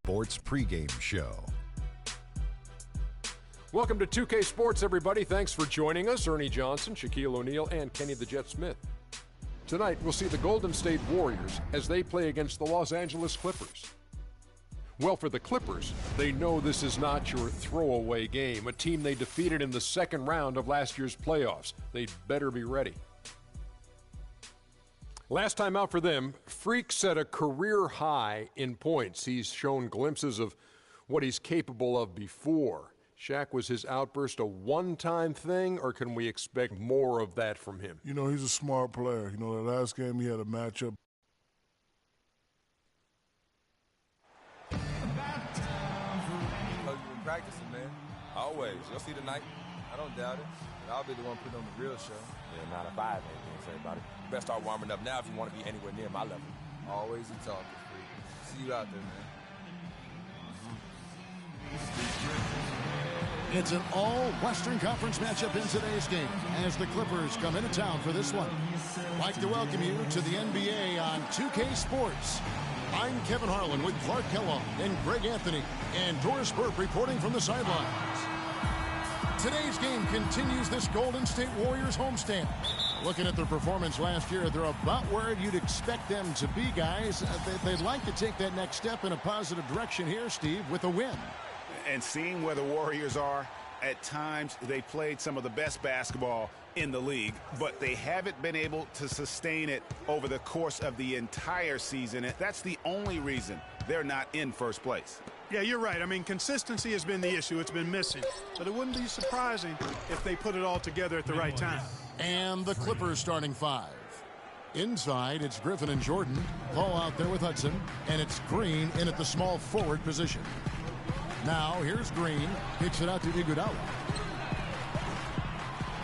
Sports pregame show. Welcome to 2K Sports, everybody. Thanks for joining us. Ernie Johnson, Shaquille O'Neal, and Kenny the Jet Smith. Tonight, we'll see the Golden State Warriors as they play against the Los Angeles Clippers. Well, for the Clippers, they know this is not your throwaway game, a team they defeated in the second round of last year's playoffs. They'd better be ready. Last time out for them, Freak set a career high in points. He's shown glimpses of what he's capable of before. Shaq, was his outburst a one-time thing, or can we expect more of that from him? You know, he's a smart player. You know, the last game he had a matchup. You've been practicing, man. Always. You'll see tonight. I don't doubt it. But I'll be the one putting on the real show. Yeah, not a 5, man. Can't say about it. You better start warming up now if you want to be anywhere near my level. Always you talking, Freak. See you out there, man. It's an all-Western Conference matchup in today's game as the Clippers come into town for this one. I'd like to welcome you to the NBA on 2K Sports. I'm Kevin Harlan with Clark Kellogg and Greg Anthony and Doris Burke reporting from the sidelines. Today's game continues this Golden State Warriors homestand. Looking at their performance last year, they're about where you'd expect them to be, guys. They'd like to take that next step in a positive direction here, Steve, with a win. And seeing where the Warriors are, at times they played some of the best basketball in the league, but they haven't been able to sustain it over the course of the entire season. That's the only reason they're not in first place. Yeah, you're right. I mean, consistency has been the issue. It's been missing. But it wouldn't be surprising if they put it all together at the right time. And the Clippers starting 5. Inside, it's Griffin and Jordan. Paul out there with Hudson. And it's Green in at the small forward position. Now, here's Green. Kicks it out to Iguodala.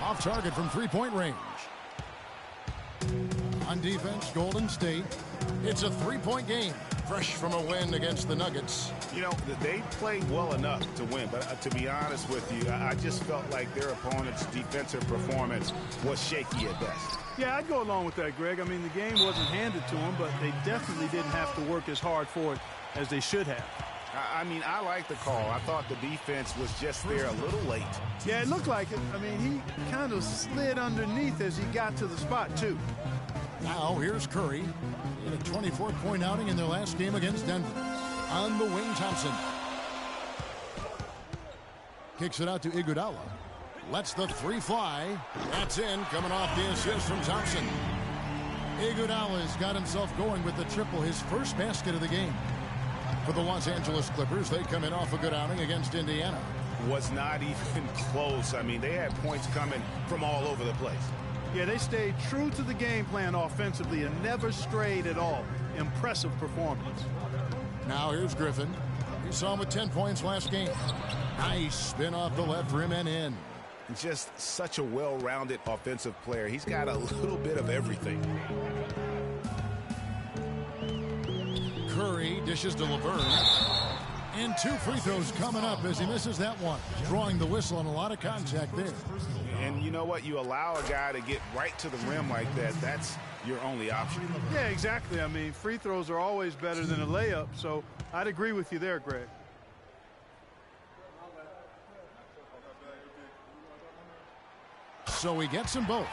Off target from three-point range. On defense, Golden State. It's a three-point game. Fresh from a win against the Nuggets. You know, they played well enough to win, but to be honest with you, I just felt like their opponent's defensive performance was shaky at best. Yeah, I'd go along with that, Greg. I mean, the game wasn't handed to them, but they definitely didn't have to work as hard for it as they should have. I mean, I like the call. I thought the defense was just there a little late. Yeah, it looked like it. I mean, he kind of slid underneath as he got to the spot, too. Now, here's Curry in a 24-point outing in their last game against Denver. On the wing, Thompson. Kicks it out to Iguodala. Lets the three fly. That's in, coming off the assist from Thompson. Iguodala's got himself going with the triple, his first basket of the game. For the Los Angeles Clippers, they come in off a good outing against Indiana. Was not even close. I mean, they had points coming from all over the place. Yeah, they stayed true to the game plan offensively and never strayed at all. Impressive performance. Now here's Griffin. We saw him with 10 points last game. Nice spin off the left rim and in. Just such a well-rounded offensive player. He's got a little bit of everything. Curry dishes to Laverne. And 2 free throws coming up as he misses that one. Drawing the whistle on a lot of contact there. And you know what? You allow a guy to get right to the rim like that. That's your only option. Yeah, exactly. I mean, free throws are always better than a layup. So I'd agree with you there, Greg. So he gets them both.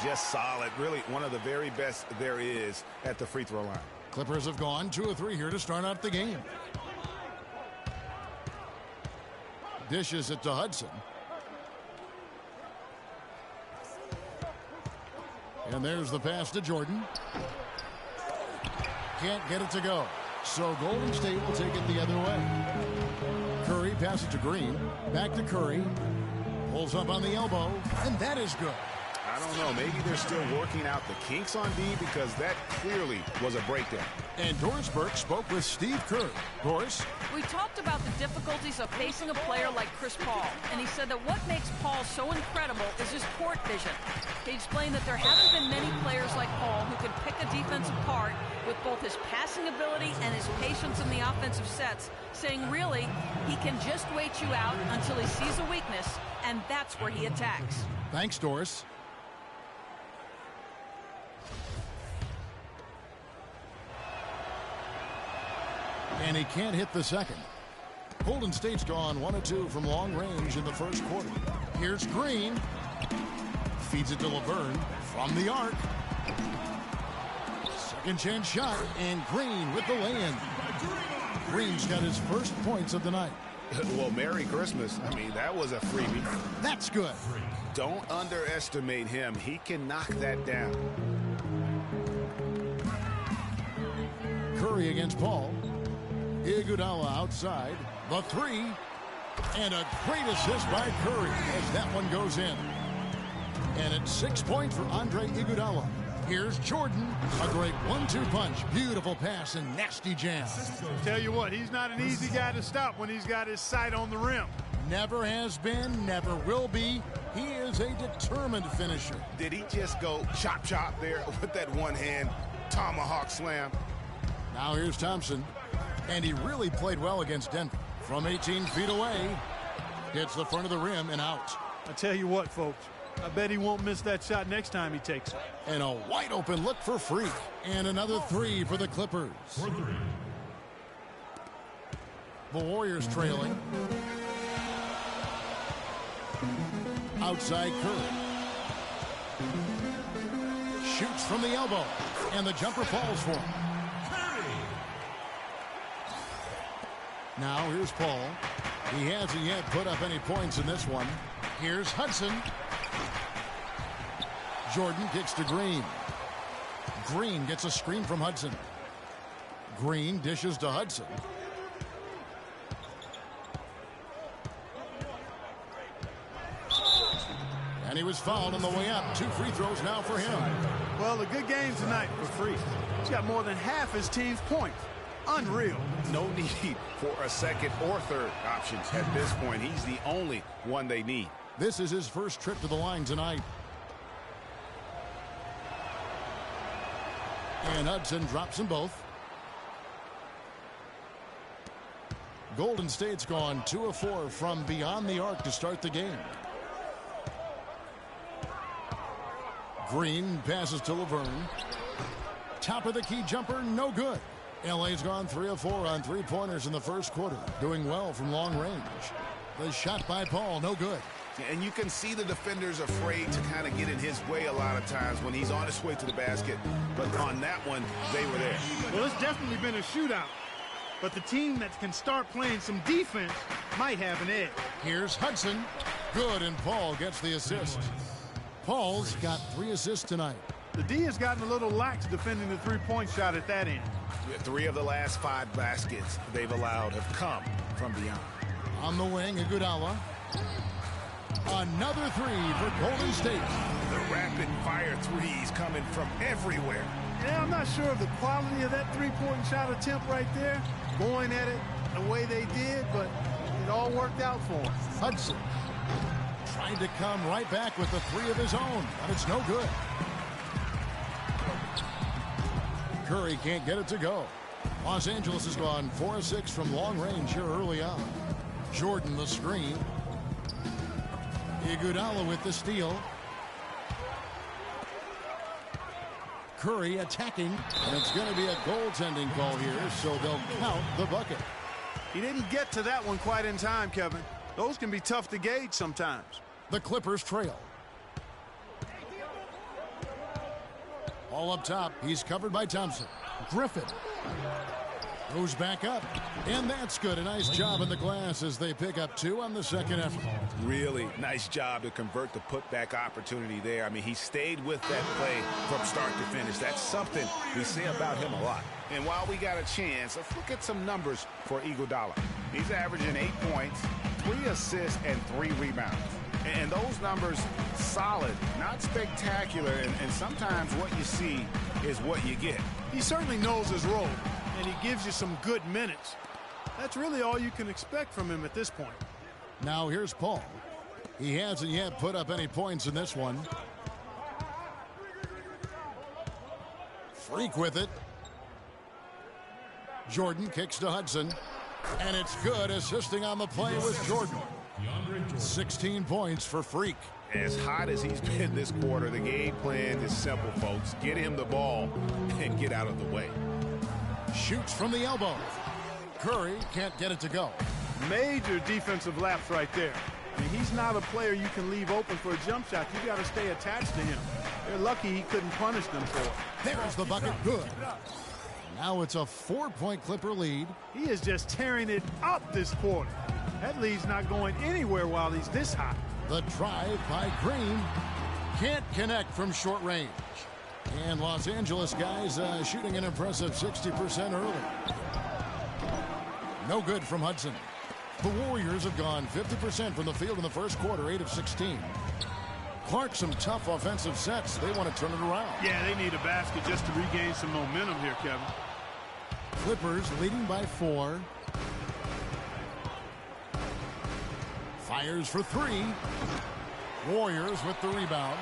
Just solid. Really one of the very best there is at the free throw line. Clippers have gone 2 of 3 here to start out the game. Dishes it to Hudson. And there's the pass to Jordan. Can't get it to go. So Golden State will take it the other way. Curry passes to Green. Back to Curry. Pulls up on the elbow. And that is good. I don't know. Maybe they're still working out the kinks on D because that clearly was a breakdown. And Doris Burke spoke with Steve Kerr. Doris? We talked about the difficulties of facing a player like Chris Paul, and he said that what makes Paul so incredible is his court vision. He explained that there haven't been many players like Paul who can pick a defense apart with both his passing ability and his patience in the offensive sets, saying really, he can just wait you out until he sees a weakness, and that's where he attacks. Thanks, Doris. And he can't hit the second. Golden State's gone 1 of 2 from long range in the first quarter. Here's Green. Feeds it to Laverne from the arc. Second chance shot, and Green with the lay-in. Green's got his first points of the night. Well, Merry Christmas. I mean, that was a freebie. That's good. Don't underestimate him. He can knock that down. Curry against Paul. Iguodala outside. The three. And a great assist by Curry as that one goes in. And it's 6 points for Andre Iguodala. Here's Jordan. A great 1-2 punch. Beautiful pass and nasty jam. Tell you what, he's not an easy guy to stop when he's got his sight on the rim. Never has been, never will be. He is a determined finisher. Did he just go chop chop there with that one hand tomahawk slam? Now here's Thompson. And he really played well against Denver. From 18 feet away, hits the front of the rim and out. I tell you what, folks, I bet he won't miss that shot next time he takes it. And a wide open look for Freak. And another three for the Clippers. The Warriors trailing. Outside Curry. Shoots from the elbow. And the jumper falls for him. Now here's Paul. He hasn't yet put up any points in this one. Here's Hudson. Jordan kicks to Green. Green gets a screen from Hudson. Green dishes to Hudson. And he was fouled on the way up. 2 free throws now for him. Well, a good game tonight for Freak. He's got more than half his team's points. Unreal. No need for a second or third options at this point. He's the only one they need. This is his first trip to the line tonight. And Hudson drops them both. Golden State's gone 2 of 4 from beyond the arc to start the game. Green passes to Laverne. Top of the key jumper, no good. LA's gone 3 of 4 on 3-pointers in the first quarter, doing well from long range. The shot by Paul, no good. And you can see the defenders afraid to kind of get in his way a lot of times when he's on his way to the basket. But on that one, they were there. Well, it's definitely been a shootout. But the team that can start playing some defense might have an edge. Here's Hudson. Good, and Paul gets the assist. Paul's got 3 assists tonight. The D has gotten a little lax defending the three-point shot at that end. 3 of the last 5 baskets they've allowed have come from beyond. On the wing, Iguodala. Another 3 for Golden State. The rapid-fire threes coming from everywhere. Yeah, I'm not sure of the quality of that three-point shot attempt right there, going at it the way they did, but it all worked out for him. Hudson trying to come right back with the 3 of his own, but it's no good. Curry can't get it to go. Los Angeles has gone 4 of 6 from long range here early on. Jordan the screen. Iguodala with the steal. Curry attacking, and it's going to be a goaltending call here, so they'll count the bucket. He didn't get to that one quite in time, Kevin. Those can be tough to gauge sometimes. The Clippers trail. All up top, he's covered by Thompson. Griffin goes back up, and that's good. A nice job in the glass as they pick up 2 on the second effort. Really nice job to convert the putback opportunity there. I mean, he stayed with that play from start to finish. That's something we say about him a lot. And while we got a chance, let's look at some numbers for Iguodala. He's averaging 8 points, 3 assists, and 3 rebounds. And those numbers, solid, not spectacular, and sometimes what you see is what you get. He certainly knows his role, and he gives you some good minutes. That's really all you can expect from him at this point. Now here's Paul. He hasn't yet put up any points in this one. Freak with it. Jordan kicks to Hudson, and it's good. Assisting on the play was Jordan. 16 points for Freak. As hot as he's been this quarter, the game plan is simple, folks. Get him the ball and get out of the way. Shoots from the elbow. Curry can't get it to go. Major defensive lapse right there. I mean, he's not a player you can leave open for a jump shot. You got to stay attached to him. They're lucky he couldn't punish them for it. There's the bucket. Good. Now it's a 4-point Clipper lead. He is just tearing it up this quarter. That lead's not going anywhere while he's this hot. The drive by Green. Can't connect from short range. And Los Angeles guys shooting an impressive 60% early. No good from Hudson. The Warriors have gone 50% from the field in the first quarter, 8 of 16. Clark, some tough offensive sets. They want to turn it around. Yeah, they need a basket just to regain some momentum here, Kevin. Clippers leading by 4. Fires for 3. Warriors with the rebound.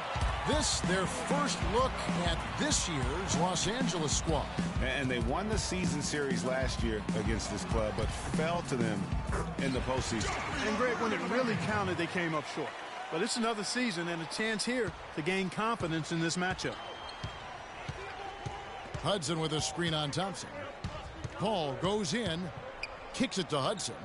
This, their first look at this year's Los Angeles squad. And they won the season series last year against this club, but fell to them in the postseason. And Greg, when it really counted, they came up short. But it's another season and a chance here to gain confidence in this matchup. Hudson with a screen on Thompson. Paul goes in, kicks it to Hudson.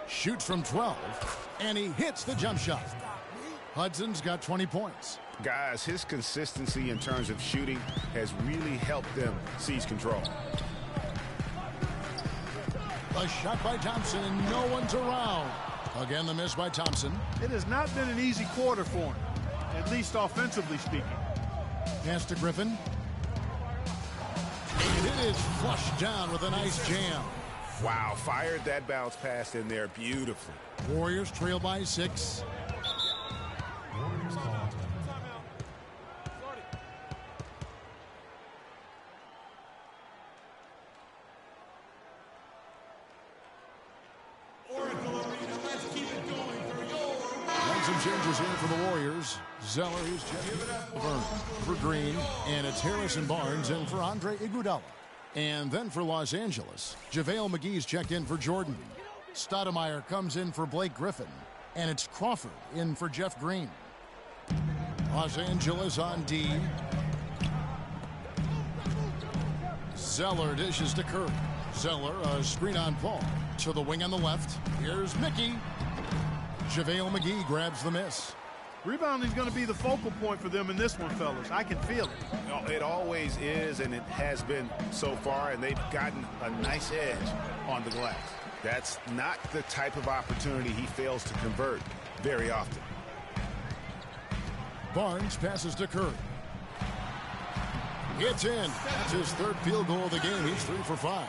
Shoots from 12, and he hits the jump shot. Hudson's got 20 points. Guys, his consistency in terms of shooting has really helped them seize control. A shot by Thompson, and no one's around. Again, the miss by Thompson. It has not been an easy quarter for him, at least offensively speaking. Pass to Griffin. And it is flushed down with a nice jam. Wow, fired that bounce pass in there beautifully. Warriors trail by 6. Some changes here for the Warriors. Zeller is checked for Green, and it's Harrison Barnes in for Andre Iguodala. And then for Los Angeles, JaVale McGee's checked in for Jordan. Stoudemire comes in for Blake Griffin, and it's Crawford in for Jeff Green. Los Angeles on D. Zeller dishes to Curry. Zeller, a screen on Paul. To the wing on the left. Here's Mickey. JaVale McGee grabs the miss. Rebounding is going to be the focal point for them in this one, fellas. I can feel it. It always is, and it has been so far, and they've gotten a nice edge on the glass. That's not the type of opportunity he fails to convert very often. Barnes passes to Curry. It's in. That's his third field goal of the game. He's 3 for 5.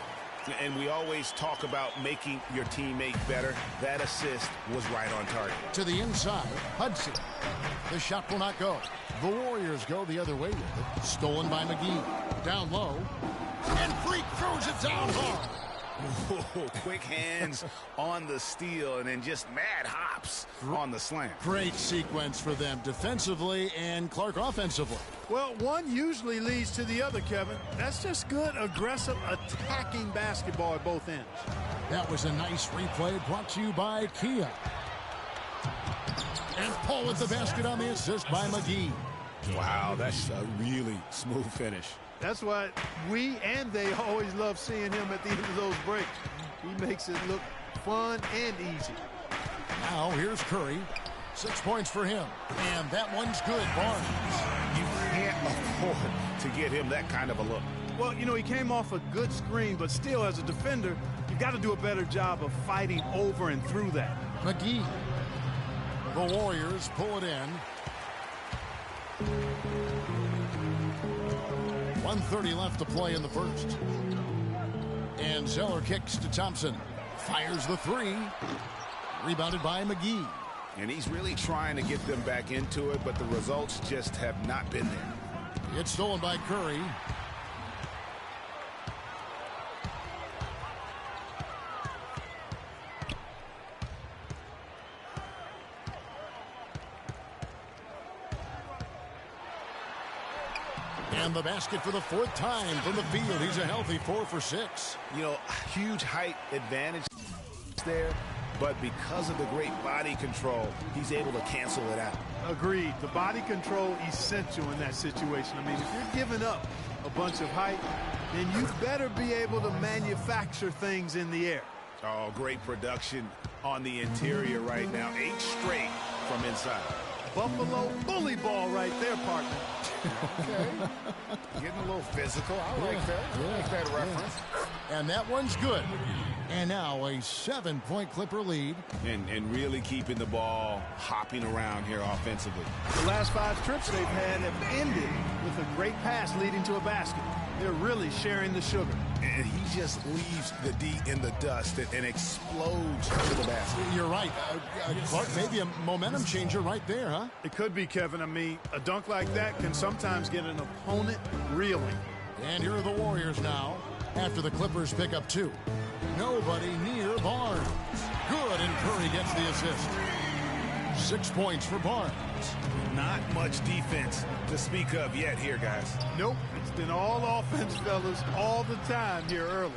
And we always talk about making your teammate better. That assist was right on target. To the inside, Hudson. The shot will not go. The Warriors go the other way with it. Stolen by McGee. Down low. And Freak throws it down hard. Whoa, quick hands on the steal and then just mad hops on the slam. Great sequence for them defensively and Clark offensively. Well, one usually leads to the other, Kevin. That's just good, aggressive, attacking basketball at both ends. That was a nice replay brought to you by Kia. And Paul with the basket on the assist by McGee. Wow, that's a really smooth finish. That's why we and they always love seeing him at the end of those breaks. He makes it look fun and easy. Now here's Curry. 6 points for him. And that one's good, Barnes. You can't afford to get him that kind of a look. Well, you know, he came off a good screen, but still, as a defender, you've got to do a better job of fighting over and through that. McGee. The Warriors pull it in. 1:30 left to play in the first. And Zeller kicks to Thompson. Fires the 3. Rebounded by McGee. And he's really trying to get them back into it, but the results just have not been there. It's stolen by Curry. And the basket for the 4th time from the field. He's a healthy 4 for 6. You know, huge height advantage there, but because of the great body control, he's able to cancel it out. Agreed. The body control essential in that situation. I mean, if you're giving up a bunch of height, then you better be able to manufacture things in the air. Oh, great production on the interior right now. 8 straight from inside. Buffalo bully ball right there, partner. Okay. Getting a little physical. I like that. I like that reference. And that one's good. And now a 7-point Clipper lead. And really keeping the ball hopping around here offensively. The last 5 trips they've had have ended with a great pass leading to a basket. They're really sharing the sugar. And he just leaves the D in the dust and explodes to the basket. You're right. Clark, maybe a momentum changer right there, huh? It could be, Kevin. I mean, a dunk like that can sometimes get an opponent reeling. And here are the Warriors now after the Clippers pick up 2. Nobody near Barnes. Good, and Curry gets the assist. 6 points for Barnes. Not much defense to speak of yet here, guys. Nope. It's been all offense, fellas, all the time here early.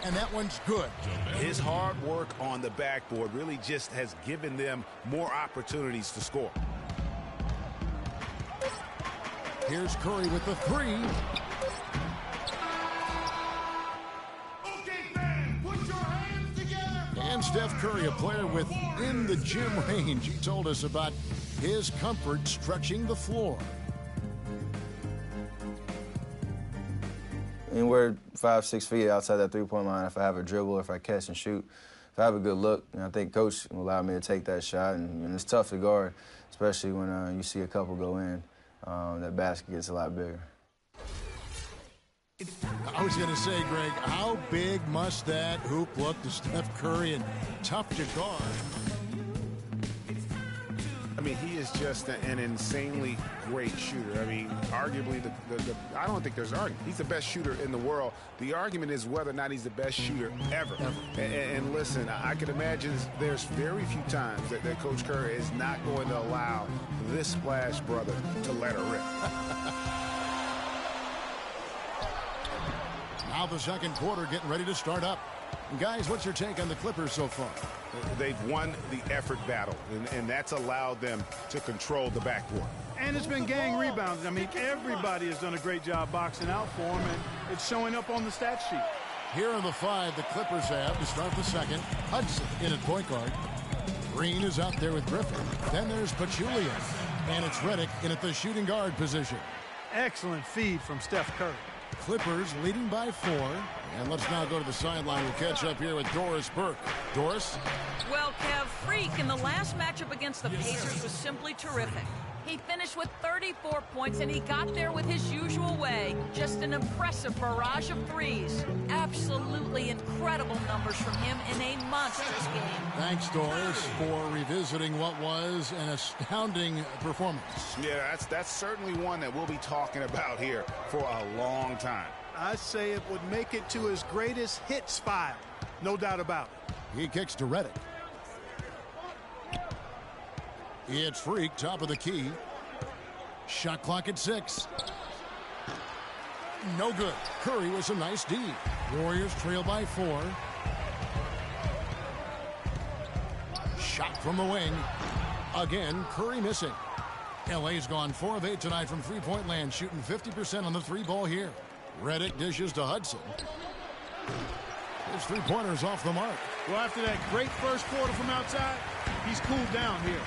And that one's good. His hard work on the backboard really just has given them more opportunities to score. Here's Curry with the 3. And Steph Curry, a player within the gym range. He told us about his comfort stretching the floor. Anywhere 5-6 feet outside that three-point line, if I have a dribble, if I catch and shoot, if I have a good look, I think Coach will allow me to take that shot. And it's tough to guard, especially when you see a couple go in. That basket gets a lot bigger. I was going to say, Greg, how big must that hoop look to Steph Curry, and tough to guard? I mean, he is just an insanely great shooter. I mean, arguably, I don't think there's an argument. He's the best shooter in the world. The argument is whether or not he's the best shooter ever. And listen, I can imagine there's very few times that Coach Curry is not going to allow this splash brother to let her rip. Now the second quarter getting ready to start up. Guys, what's your take on the Clippers so far? They've won the effort battle, and that's allowed them to control the backcourt. And it's been gang rebounds. I mean, everybody has done a great job boxing out for them, and it's showing up on the stat sheet. Here are the 5 the Clippers have to start the second. Hudson in at point guard. Green is out there with Griffin. Then there's Pachulia. And it's Redick in at the shooting guard position. Excellent feed from Steph Curry. Clippers leading by 4. And let's now go to the sideline. We'll catch up here with Doris Burke. Doris? Well, Kev, Freak in the last matchup against the Pacers was simply terrific. He finished with 34 points, and he got there with his usual way. Just an impressive barrage of threes. Absolutely incredible numbers from him in a monstrous game. Thanks, Doris, for revisiting what was an astounding performance. Yeah, that's certainly one that we'll be talking about here for a long time. I say it would make it to his greatest hits file. No doubt about it. He kicks to Redick. It's Freak, top of the key. Shot clock at 6. No good. Curry with a nice D. Warriors trail by 4. Shot from the wing. Again, Curry missing. LA's gone 4 of 8 tonight from three-point land, shooting 50% on the 3-ball here. Redick dishes to Hudson. His three-pointer's off the mark. Well, after that great first quarter from outside, he's cooled down here.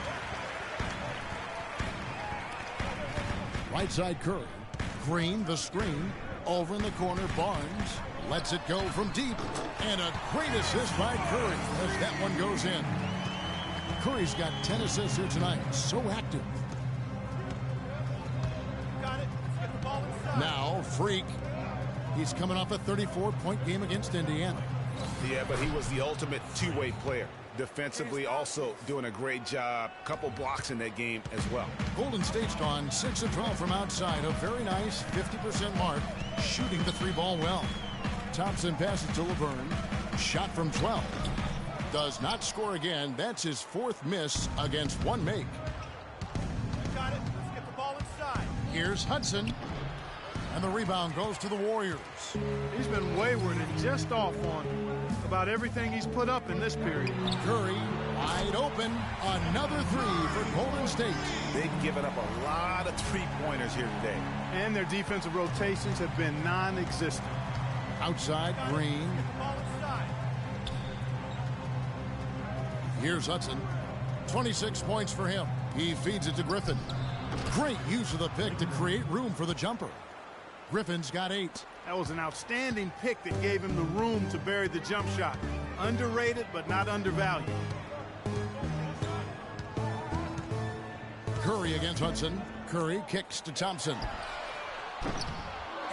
Right side Curry. Green, the screen. Over in the corner, Barnes lets it go from deep. And a great assist by Curry as that one goes in. Curry's got 10 assists here tonight. So active. Got it. Let's get the ball inside. Now, Freak. He's coming off a 34-point game against Indiana. Yeah, but he was the ultimate two-way player. Defensively, also doing a great job. Couple blocks in that game as well. Golden State's gone 6 of 12 from outside. A very nice 50% mark. Shooting the 3-ball well. Thompson passes to Laverne. Shot from 12. Does not score again. That's his 4th miss against 1 make. Got it. Let's get the ball inside. Here's Hudson. And the rebound goes to the Warriors. He's been wayward and just off on about everything he's put up in this period. Curry Wide open. Another three for Golden State. They've given up a lot of three-pointers here today. And their defensive rotations have been non-existent. Outside, Green. Here's Hudson. 26 points for him. He feeds it to Griffin. Great use of the pick to create room for the jumper. Griffin's got 8. That was an outstanding pick that gave him the room to bury the jump shot. Underrated, but not undervalued. Curry against Hudson. Curry kicks to Thompson.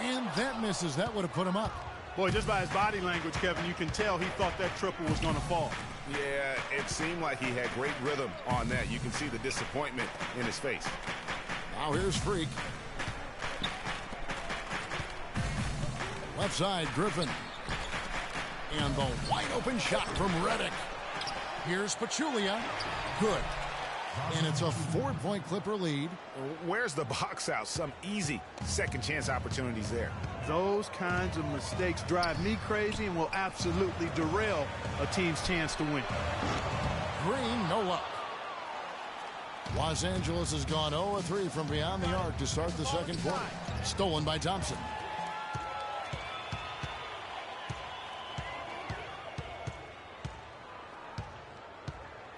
And that misses. That would have put him up. Boy, just by his body language, Kevin, you can tell he thought that triple was going to fall. Yeah, it seemed like he had great rhythm on that. You can see the disappointment in his face. Now here's Freak. Left side, Griffin. And the wide open shot from Redick. Here's Pachulia. Good. And it's a 4-point Clipper lead. Where's the box out? Some easy second chance opportunities there. Those kinds of mistakes drive me crazy and will absolutely derail a team's chance to win. Green, no luck. Los Angeles has gone 0-3 from beyond the arc to start the second quarter. Stolen by Thompson.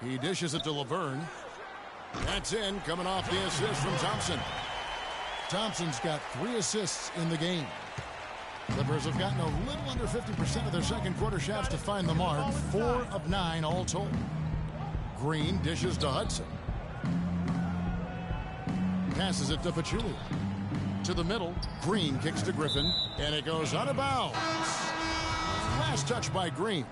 He dishes it to Laverne. That's in, coming off the assist from Thompson. Thompson's got 3 assists in the game. Clippers have gotten a little under 50% of their second quarter shots to find the mark. 4 of 9 all told. Green dishes to Hudson. Passes it to Pachulia. To the middle. Green kicks to Griffin. And it goes out of bounds. Last touch by Green.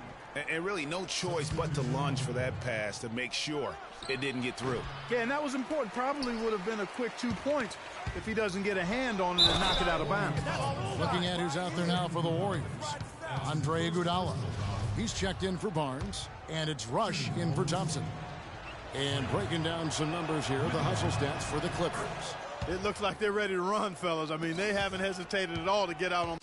And really no choice but to lunge for that pass to make sure it didn't get through. Yeah, and that was important. Probably would have been a quick 2 points if he doesn't get a hand on it and knock it out of bounds. Looking at who's out there now for the Warriors. Andre Iguodala. He's checked in for Barnes. And it's Rush in for Thompson. And breaking down some numbers here, the hustle stats for the Clippers. It looks like they're ready to run, fellas. I mean, they haven't hesitated at all to get out on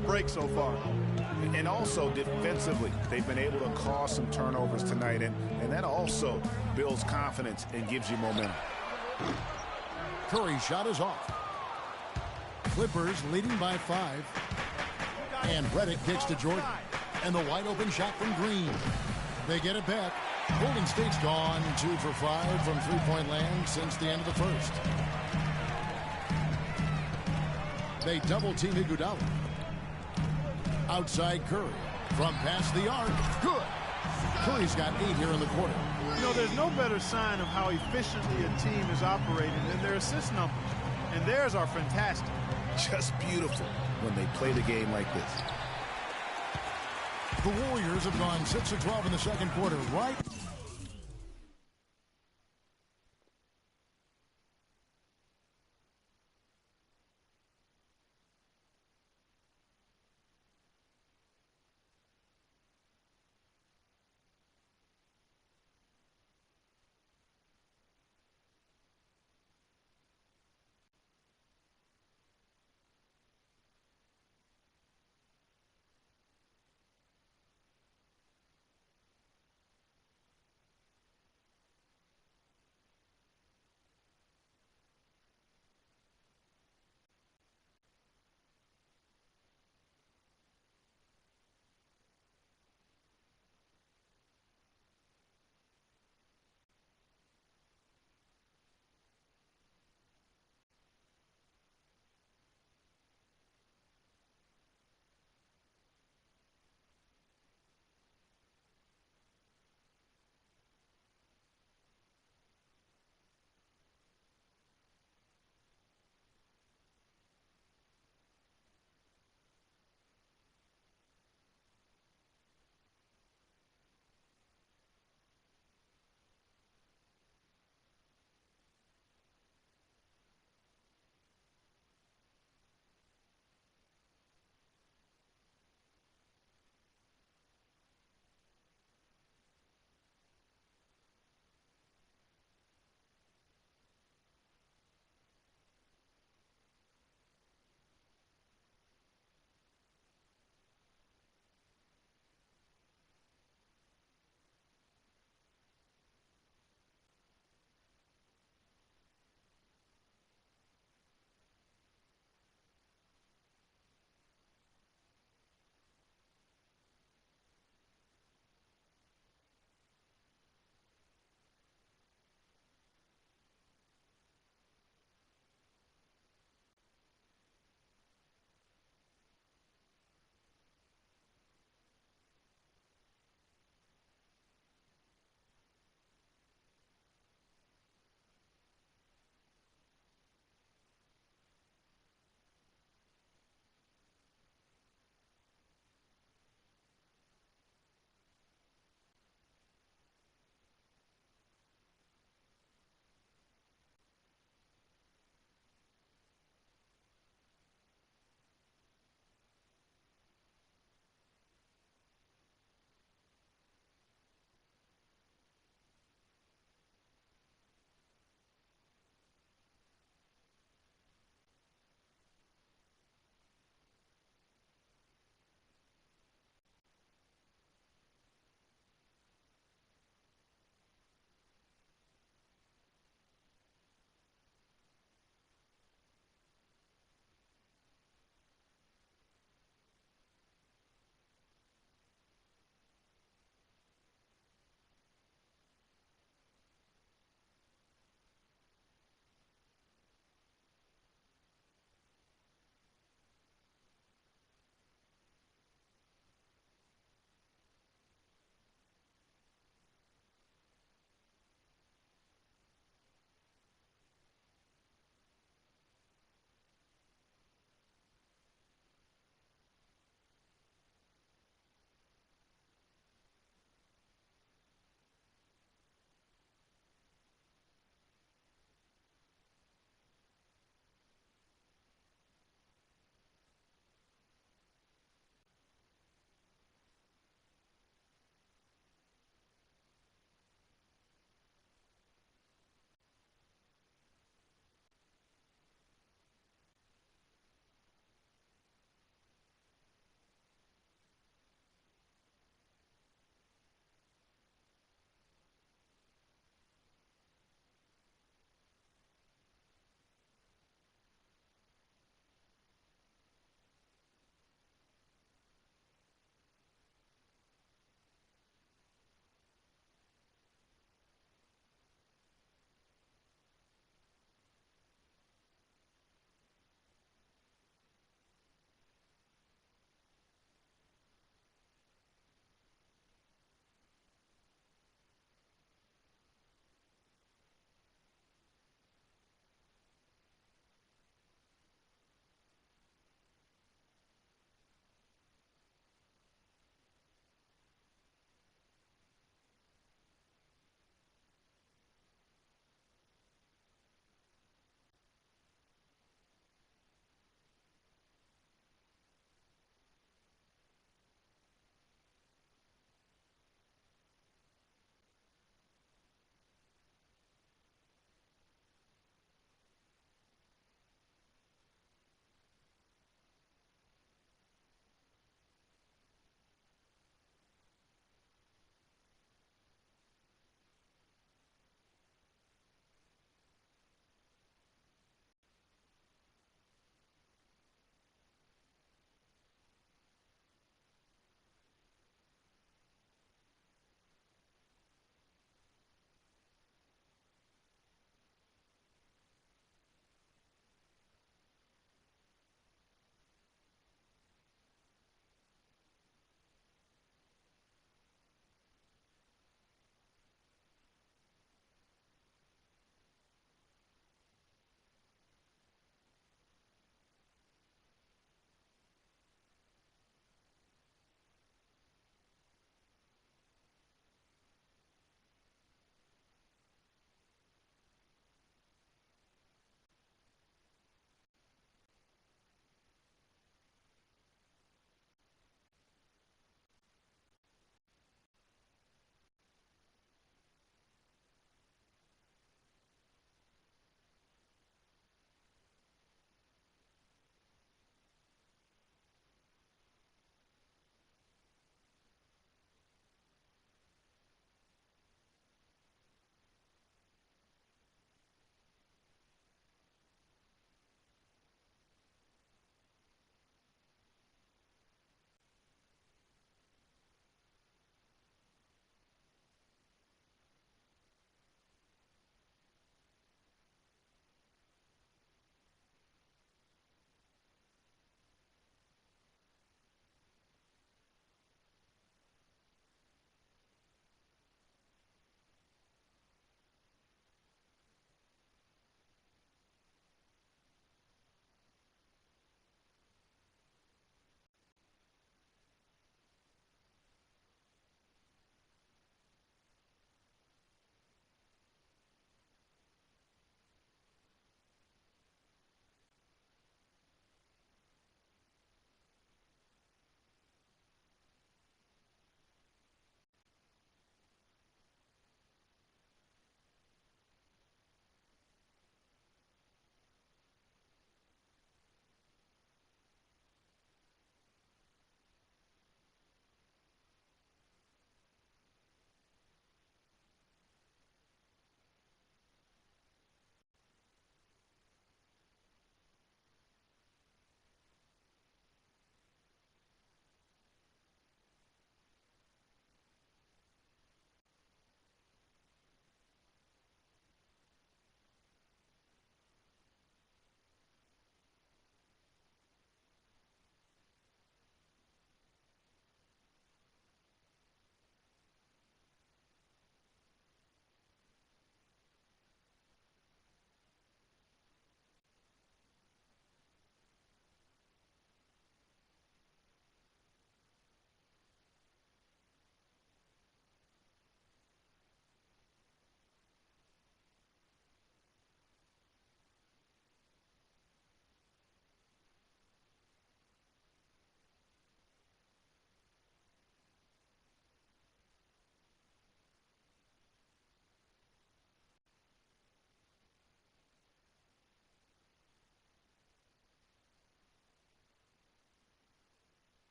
the break so far. And also defensively, they've been able to cause some turnovers tonight, and that also builds confidence and gives you momentum. Curry's shot is off. Clippers leading by 5. And Redick kicks to Jordan. And the wide open shot from Green. They get it back. Golden State's gone 2 for 5 from three-point land since the end of the first. They double-team Iguodala. Outside Curry. From past the arc. Good. Curry's got 8 here in the quarter. You know, there's no better sign of how efficiently a team is operating than their assist numbers. And theirs are fantastic. Just beautiful when they play the game like this. The Warriors have gone 6 of 12 in the second quarter, right?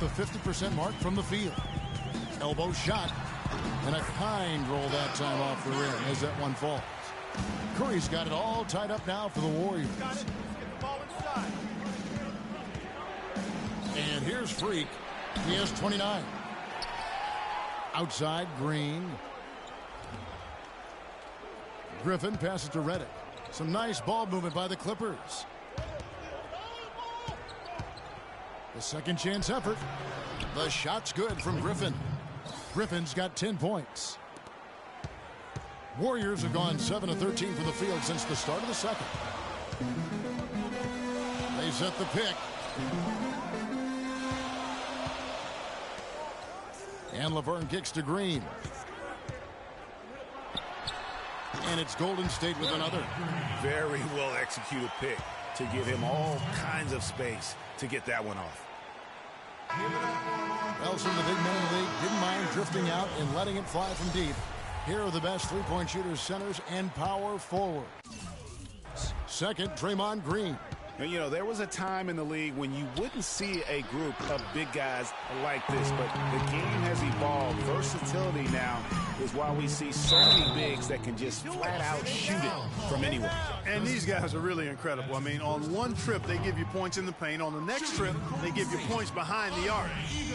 the 50% mark from the field. Elbow shot. And a kind roll that time off the rim as that one falls. Curry's got it all tied up now for the Warriors. And here's Freak. He has 29. Outside, Green. Griffin passes to Redick. Some nice ball movement by the Clippers. The second chance effort. The shot's good from Griffin. Griffin's got 10 points. Warriors have gone 7 of 13 from the field since the start of the second. They set the pick. And Laverne kicks to Green. And it's Golden State with another. Very well executed pick to give him all kinds of space to get that one off. Well, some of the big men in the league didn't mind drifting out and letting it fly from deep. Here are the best three-point shooters, centers, and power forward. Second, Draymond Green. Now, you know, there was a time in the league when you wouldn't see a group of big guys like this, but the game has evolved. Versatility now is why we see so many bigs that can just flat out shoot it from anywhere. And these guys are really incredible. I mean, on one trip, they give you points in the paint. On the next trip, they give you points behind the arc.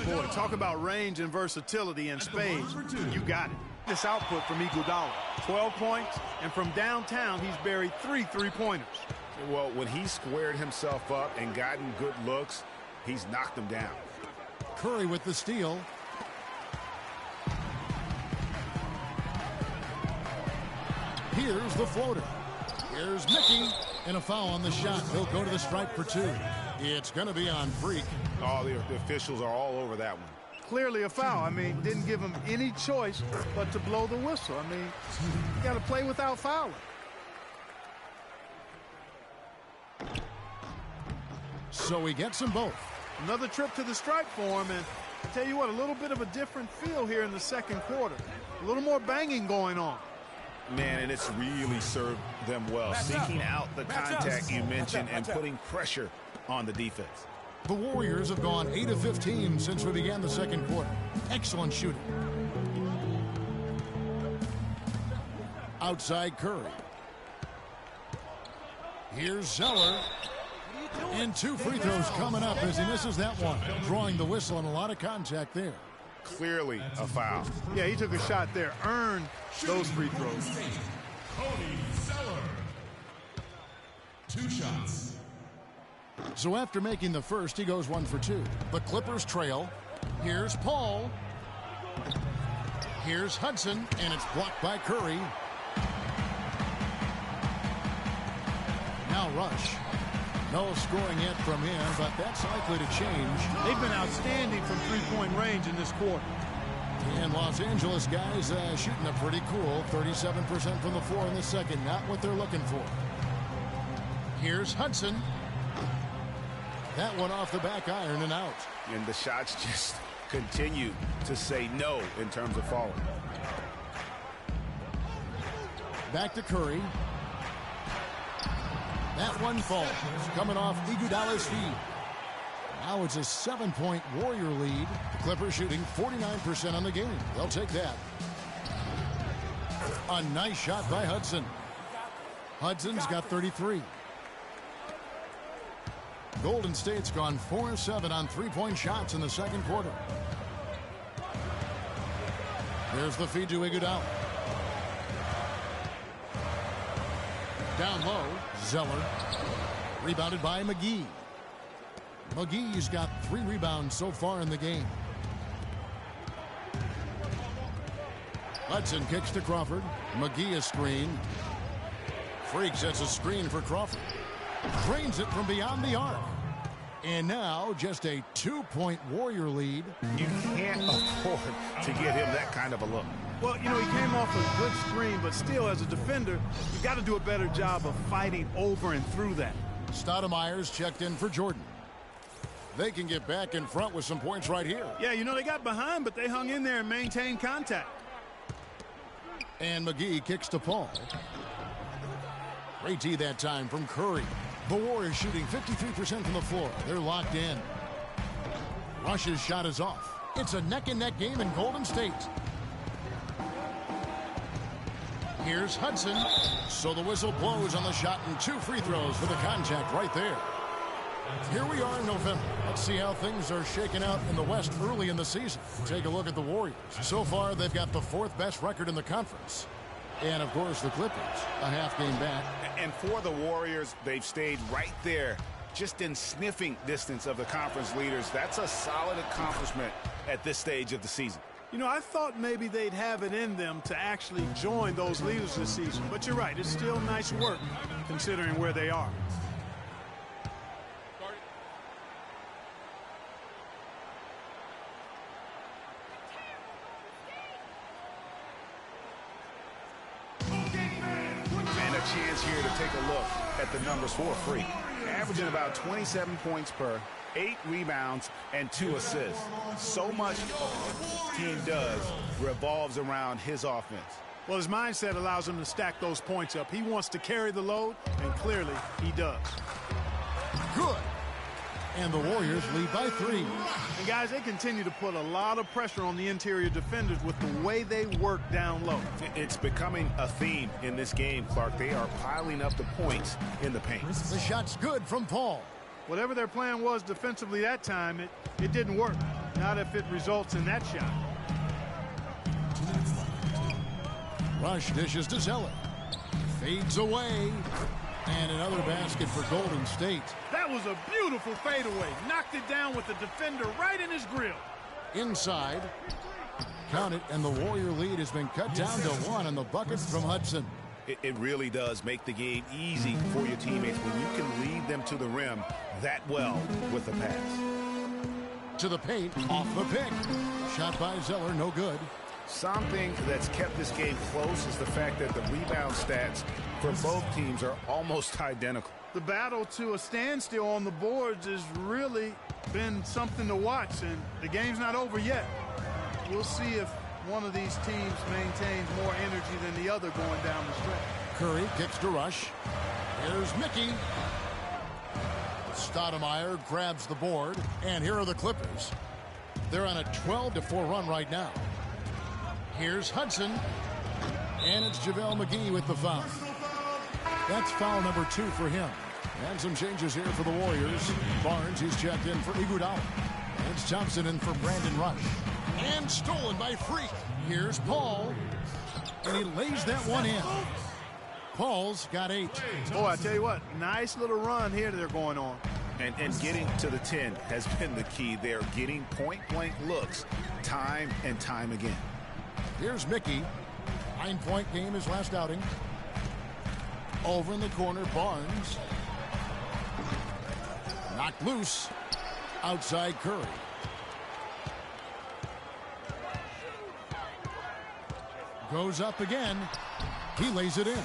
Boy, talk about range and versatility and spades. You got it. This output from Iguodala, 12 points, and from downtown, he's buried 3 3-pointers. Well, when he squared himself up and gotten good looks, he's knocked them down. Curry with the steal. Here's the floater. Here's Mickey. And a foul on the shot. He'll go to the stripe for 2. It's going to be on Freak. Oh, the officials are all over that one. Clearly a foul. I mean, didn't give him any choice but to blow the whistle. I mean, you got to play without fouling. So he gets them both. Another trip to the stripe for him, and I tell you what, a little bit of a different feel here in the second quarter. A little more banging going on. Man, and it's really served them well. Seeking out the contact you mentioned and putting pressure on the defense. The Warriors have gone 8 of 15 since we began the second quarter. Excellent shooting. Outside Curry. Here's Zeller. And 2 free throws coming up as he misses that one. Drawing the whistle and a lot of contact there. Clearly a foul. Yeah, he took a shot there. Earned those free throws. Cody Zeller. 2 shots. So after making the first, he goes 1 for 2. The Clippers trail. Here's Paul. Here's Hudson, and it's blocked by Curry. Now Rush. No scoring yet from him, but that's likely to change. They've been outstanding from three-point range in this quarter. And Los Angeles guys shooting a pretty cool 37% from the floor in the second. Not what they're looking for. Here's Hudson. That one off the back iron and out. And the shots just continue to say no in terms of falling. Back to Curry. That one falls, coming off Iguodala's feet. Now it's a 7-point Warrior lead. The Clippers shooting 49% on the game. They'll take that. A nice shot by Hudson. Hudson's got 33. Golden State's gone 4-7 on three-point shots in the second quarter. There's the feed to Iguodala. Down low, Zeller. Rebounded by McGee. McGee's got 3 rebounds so far in the game. Hudson kicks to Crawford. McGee a screen. Freak sets a screen for Crawford. Drains it from beyond the arc. And now just a 2-point Warrior lead. You can't afford to give him that kind of a look. Well, you know, he came off a good screen, but still, as a defender, you got to do a better job of fighting over and through that. Stoudemire's checked in for Jordan. They can get back in front with some points right here. Yeah, you know, they got behind, but they hung in there and maintained contact. And McGee kicks to Paul. Great tee that time from Curry. The Warriors shooting 53% from the floor. They're locked in. Rush's shot is off. It's a neck-and-neck game in Golden State. Here's Hudson. So the whistle blows on the shot and 2 free throws for the contact right there. Here we are in November. Let's see how things are shaking out in the West early in the season. Take a look at the Warriors. So far, they've got the 4th best record in the conference. And, of course, the Clippers, a half game back. And for the Warriors, they've stayed right there, just in sniffing distance of the conference leaders. That's a solid accomplishment at this stage of the season. You know, I thought maybe they'd have it in them to actually join those leaders this season. But you're right, it's still nice work considering where they are. And a chance here to take a look at the numbers for free. Averaging about 27 points per, 8 rebounds, and 2 assists. So much the team does revolves around his offense. Well, his mindset allows him to stack those points up. He wants to carry the load, and clearly he does. Good. And the Warriors lead by 3. And, guys, they continue to put a lot of pressure on the interior defenders with the way they work down low. It's becoming a theme in this game, Clark. They are piling up the points in the paint. The shot's good from Paul. Whatever their plan was defensively that time, it didn't work. Not if it results in that shot. Rush dishes to Zeller. Fades away. And another basket for Golden State. That was a beautiful fadeaway. Knocked it down with the defender right in his grill. Inside. Count it, and the Warrior lead has been cut down to 1 on the buckets from Hudson. It really does make the game easy for your teammates when you can lead them to the rim that well with the pass. To the paint, off the pick. Shot by Zeller, no good. Something that's kept this game close is the fact that the rebound stats for both teams are almost identical. The battle to a standstill on the boards has really been something to watch, and the game's not over yet. We'll see if one of these teams maintains more energy than the other going down the stretch. Curry kicks to Rush. Here's Mickey. Stoudemire grabs the board, and here are the Clippers. They're on a 12-4 run right now. Here's Hudson, and it's JaVale McGee with the foul. That's foul number 2 for him. And some changes here for the Warriors. Barnes, he's checked in for Iguodala. It's Thompson in for Brandon Rush. And stolen by Freak. Here's Paul, and he lays that one in. Paul's got 8. Boy, I tell you what, nice little run here they're going on. And getting to the 10 has been the key. They're getting point-blank looks time and time again. Here's Mickey. 9-point game his last outing. Over in the corner, Barnes. Knocked loose. Outside Curry. Goes up again. He lays it in.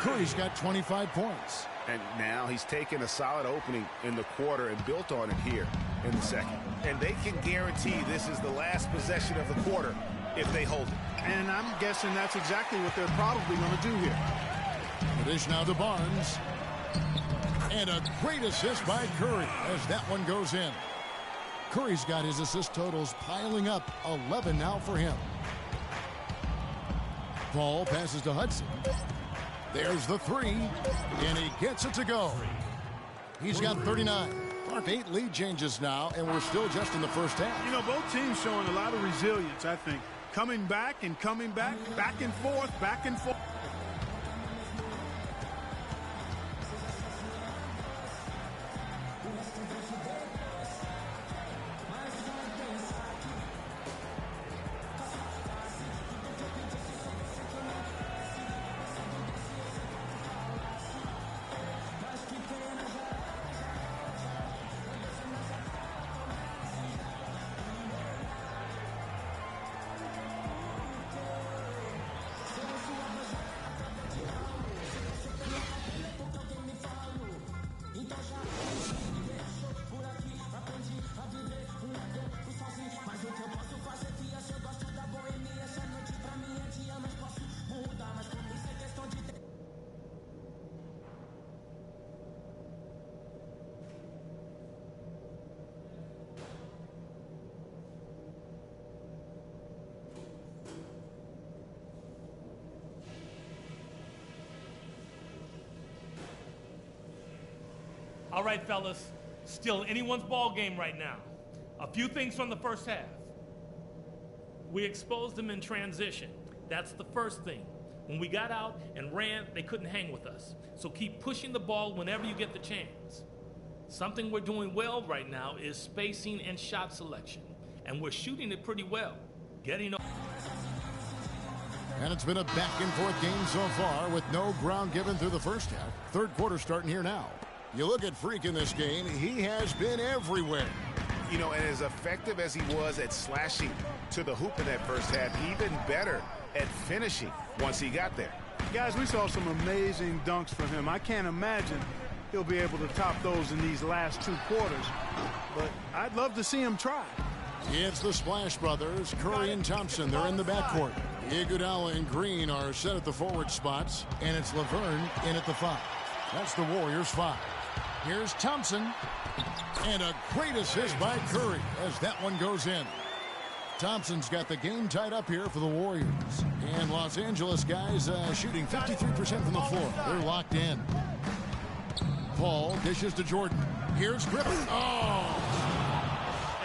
Curry's got 25 points. And now he's taken a solid opening in the quarter and built on it here in the second. And they can guarantee this is the last possession of the quarter if they hold it. And I'm guessing that's exactly what they're probably going to do here. The dish now to Barnes. And a great assist by Curry as that one goes in. Curry's got his assist totals piling up, 11 now for him. Paul passes to Hudson. There's the three, and he gets it to go. He's got 39. 8 lead changes now, and we're still just in the first half. You know, both teams showing a lot of resilience, I think. Coming back, back and forth, back and forth. All right, fellas, still anyone's ball game right now. A few things from the first half. We exposed them in transition. That's the first thing. When we got out and ran, they couldn't hang with us. So keep pushing the ball whenever you get the chance. Something we're doing well right now is spacing and shot selection. And we're shooting it pretty well. And it's been a back-and-forth game so far with no ground given through the first half. Third quarter starting here now. You look at Freak in this game, he has been everywhere. You know, and as effective as he was at slashing to the hoop in that first half, even better at finishing once he got there. Guys, we saw some amazing dunks from him. I can't imagine he'll be able to top those in these last 2 quarters. But I'd love to see him try. It's the Splash Brothers, Curry and Thompson. They're in the backcourt. Iguodala and Green are set at the forward spots, and it's Laverne in at the 5. That's the Warriors' 5. Here's Thompson, and a great assist by Curry as that one goes in. Thompson's got the game tied up here for the Warriors. And Los Angeles guys shooting 53% from the floor. They're locked in. Paul dishes to Jordan. Here's Griffin. Oh!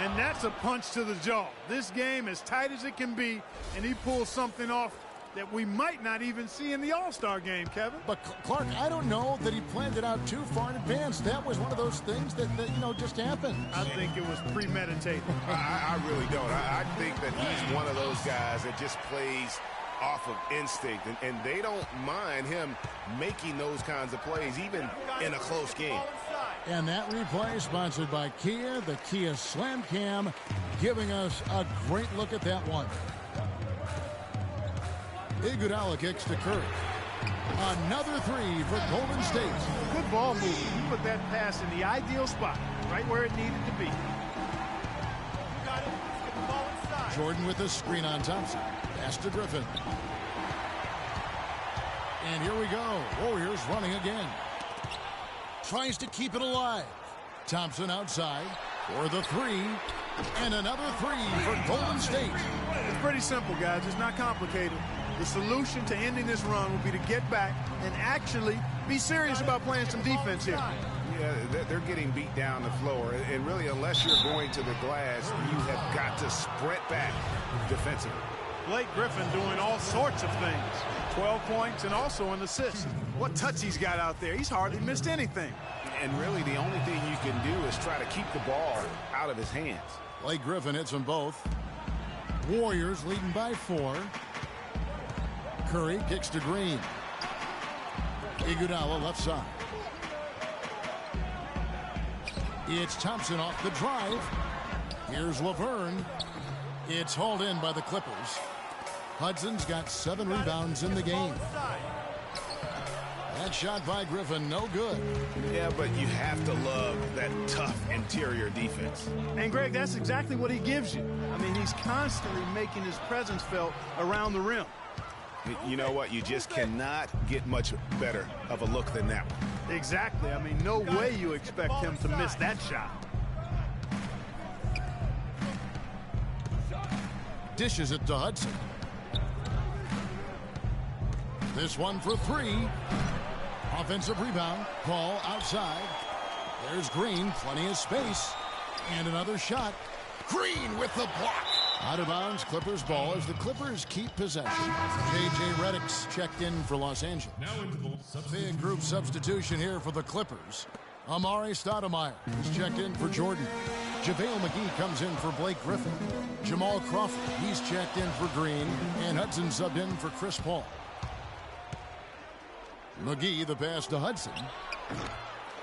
And that's a punch to the jaw. This game as tight as it can be, and he pulls something off that we might not even see in the All-Star game, Kevin. But, Clark, I don't know that he planned it out too far in advance. That was one of those things that you know, just happened. I think it was premeditated. I really don't. I think that he's one of those guys that just plays off of instinct, and they don't mind him making those kinds of plays, even in a close game. And that replay sponsored by Kia, the Kia Slam Cam, giving us a great look at that one. Iguodala kicks to Curry. Another 3 for Golden State. Good ball movement. He put that pass in the ideal spot, right where it needed to be. Jordan with the screen on Thompson. Pass to Griffin. And here we go. Warriors running again. Tries to keep it alive. Thompson outside for the 3. And another 3 for Golden State. It's pretty simple, guys. It's not complicated. The solution to ending this run will be to get back and actually be serious about playing some defense here. Yeah, they're getting beat down the floor. And really, unless you're going to the glass, you have got to sprint back defensively. Blake Griffin doing all sorts of things. 12 points and also an assist. What touch he's got out there. He's hardly missed anything. And really, the only thing you can do is try to keep the ball out of his hands. Blake Griffin hits them both. Warriors leading by 4. Curry kicks to Green. Iguodala left side. It's Thompson off the drive. Here's Laverne. It's hauled in by the Clippers. Hudson's got 7 rebounds in the game. That shot by Griffin, no good. Yeah, but you have to love that tough interior defense. And, Greg, that's exactly what he gives you. I mean, he's constantly making his presence felt around the rim. You know what? You just cannot get much better of a look than that one. Exactly. I mean, no way you expect him to miss that shot. dishes it to Hudson. This one for three. Offensive rebound. Paul outside. There's Green. Plenty of space. And another shot. Green with the block. Out of bounds, Clippers ball as the Clippers keep possession. J.J. Redick's checked in for Los Angeles. Now into the Big group substitution here for the Clippers. Amari Stoudemire is checked in for Jordan. JaVale McGee comes in for Blake Griffin. Jamal Crawford, he's checked in for Green. And Hudson subbed in for Chris Paul. McGee, the pass to Hudson.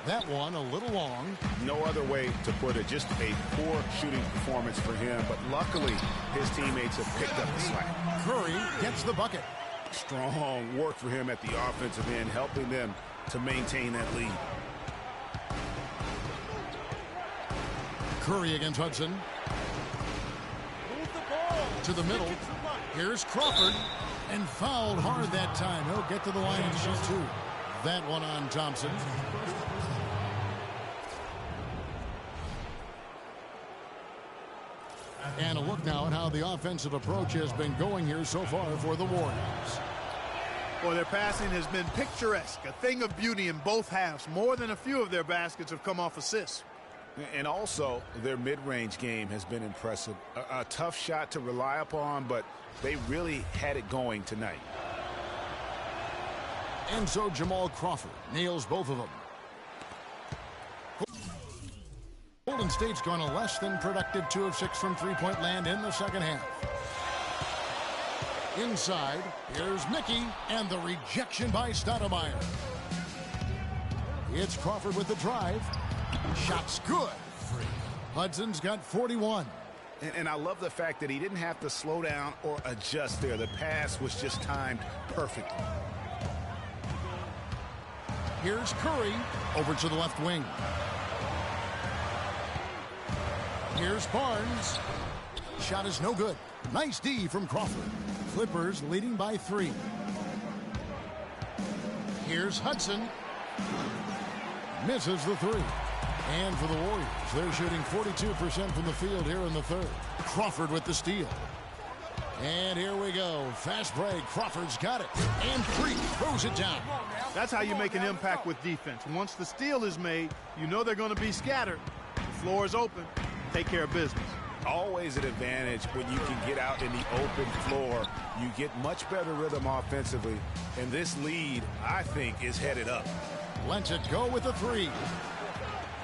That one a little long. No other way to put it. Just a poor shooting performance for him. But luckily, his teammates have picked up the slack. Curry gets the bucket. Strong work for him at the offensive end, helping them to maintain that lead. Curry against Hudson. To the middle. Here's Crawford. And fouled hard that time. He'll get to the line and shoot two. That one on Thompson. And a look now at how the offensive approach has been going here so far for the Warriors. Boy, their passing has been picturesque, a thing of beauty in both halves. More than a few of their baskets have come off assists. And also, their mid-range game has been impressive. A tough shot to rely upon, but they really had it going tonight. And so Jamal Crawford nails both of them. Golden State's gone a less than productive 2 of 6 from three-point land in the second half. Inside, here's Mickey, and the rejection by Stoudemire. It's Crawford with the drive. Shot's good. Hudson's got 41. And I love the fact that he didn't have to slow down or adjust there. The pass was just timed perfectly. Here's Curry over to the left wing. Here's Barnes. Shot is no good. Nice D from Crawford. Clippers leading by 3. Here's Hudson. Misses the 3. And for the Warriors, they're shooting 42% from the field here in the third. Crawford with the steal. And here we go. Fast break. Crawford's got it. And Freak throws it down. That's how you make an impact with defense. Once the steal is made, you know they're going to be scattered. The floor is open. Take care of business. Always an advantage when you can get out in the open floor. You get much better rhythm offensively. And this lead, I think, is headed up. Lets it go with the 3.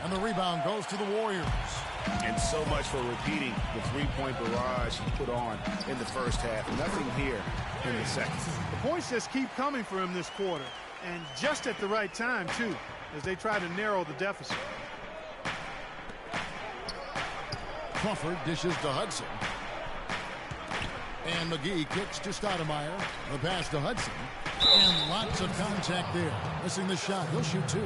And the rebound goes to the Warriors. And so much for repeating the three-point barrage he put on in the first half. Nothing here in the second. The points just keep coming for him this quarter. And just at the right time, too, as they try to narrow the deficit. Crawford dishes to Hudson. And McGee kicks to Stoudemire. The pass to Hudson. And lots of contact there. Missing the shot. He'll shoot 2.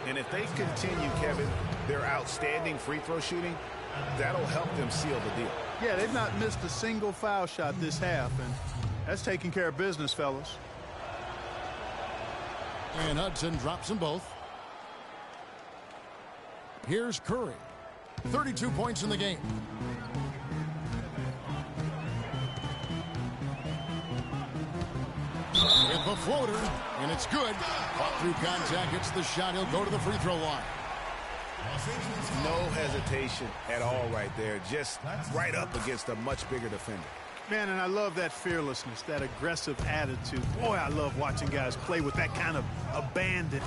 And if they continue, Kevin, their outstanding free throw shooting, that'll help them seal the deal. Yeah, they've not missed a single foul shot this half, and that's taking care of business, fellas. And Hudson drops them both. Here's Curry. 32 points in the game. With the floater, and it's good. Caught through contact, hits the shot. He'll go to the free throw line. No hesitation at all right there. Just right up against a much bigger defender. Man, and I love that fearlessness, that aggressive attitude. Boy, I love watching guys play with that kind of abandon.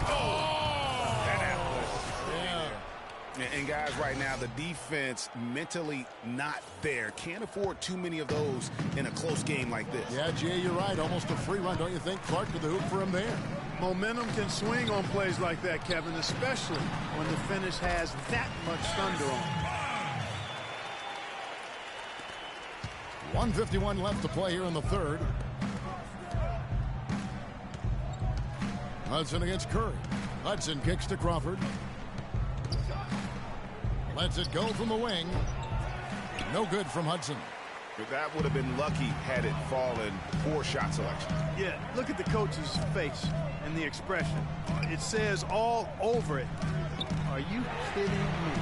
And guys, right now, the defense mentally not there. Can't afford too many of those in a close game like this. Yeah, Jay, you're right. Almost a free run, don't you think? Clark to the hoop for him there. Momentum can swing on plays like that, Kevin, especially when the finish has that much thunder on it. 1:51 left to play here in the third. Hudson against Curry. Hudson kicks to Crawford. Lets it go from the wing. No good from Hudson. But that would have been lucky had it fallen. Poor shot selection. Yeah, look at the coach's face and the expression. It says all over it. Are you kidding me?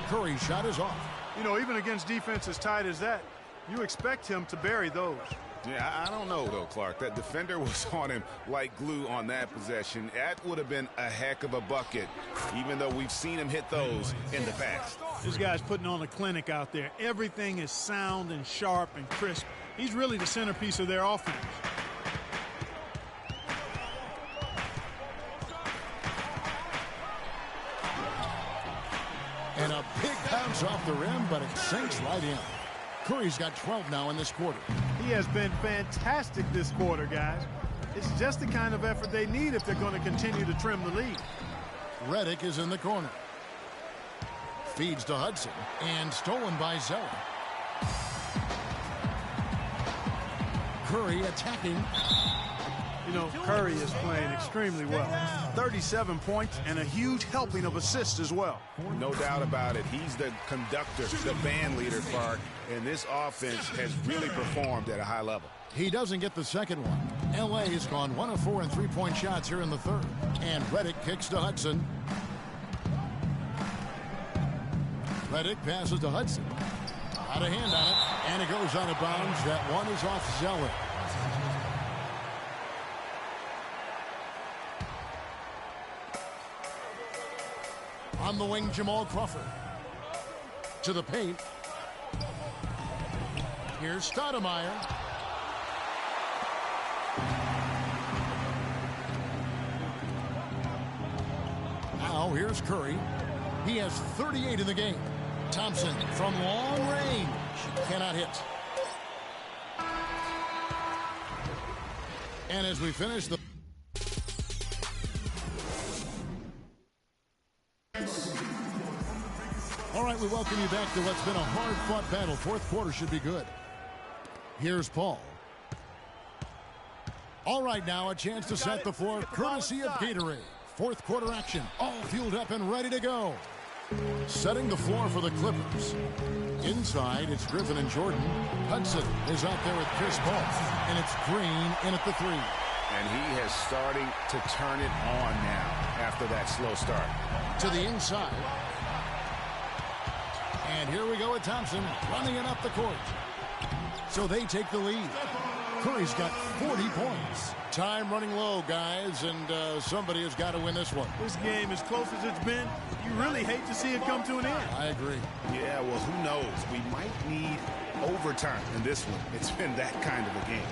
Curry's shot is off. You know, even against defense as tight as that, You expect him to bury those. Yeah, I don't know, though, Clark. That defender was on him like glue on that possession. That would have been a heck of a bucket, even though we've seen him hit those in the past. This guy's putting on a clinic out there. Everything is sound and sharp and crisp. He's really the centerpiece of their offense. And a big bounce off the rim, but it sinks right in. Curry's got 12 now in this quarter. He has been fantastic this quarter, guys. It's just the kind of effort they need if they're going to continue to trim the lead. Redick is in the corner. Feeds to Hudson, and stolen by Zeller. Curry attacking. You know, Curry is playing extremely well. 37 points and a huge helping of assists as well. No doubt about it. He's the conductor, the band leader, Clark, and this offense has really performed at a high level. He doesn't get the second one. L.A. has gone 1 of 4 in three-point shots here in the third. And Redick kicks to Hudson. Redick passes to Hudson. Out of hand on it, and it goes out of bounds. That one is off Zeller. On the wing, Jamal Crawford. To the paint. Here's Stoudemire. Now here's Curry. He has 38 in the game. Thompson from long range. Cannot hit. And as we finish the... All right, we welcome you back to what's been a hard-fought battle. Fourth quarter should be good. Here's Paul. All right, now a chance to set the floor courtesy of Gatorade. Fourth quarter action, all fueled up and ready to go. Setting the floor for the Clippers. Inside, it's Griffin and Jordan. Hudson is out there with Chris Paul. And it's Green in at the three. And he has starting to turn it on now after that slow start. To the inside. And here we go with Thompson running it up the court. So they take the lead. Curry's got 40 points. Time running low, guys, and somebody has got to win this one. This game, as close as it's been, you really hate to see it come to an end. I agree. Yeah, well, who knows? We might need overtime in this one. It's been that kind of a game.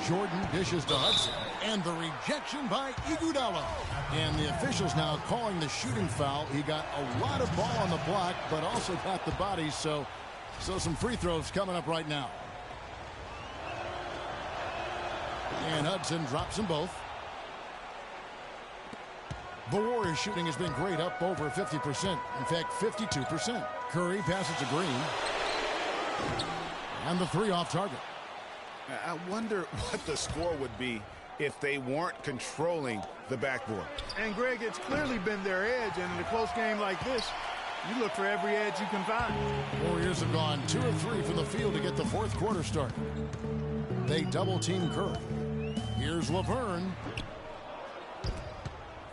Jordan dishes to Hudson, and the rejection by Iguodala. And the officials now calling the shooting foul. He got a lot of ball on the block, but also got the body, so some free throws coming up right now. And Hudson drops them both. The Warriors shooting has been great, up over 50%. In fact, 52%. Curry passes to Green. And the three off target. I wonder what the score would be if they weren't controlling the backboard. And, Greg, it's clearly been their edge, and in a close game like this, you look for every edge you can find. Warriors have gone 2 of 3 from the field to get the fourth quarter started. They double-team Curry. Here's Laverne.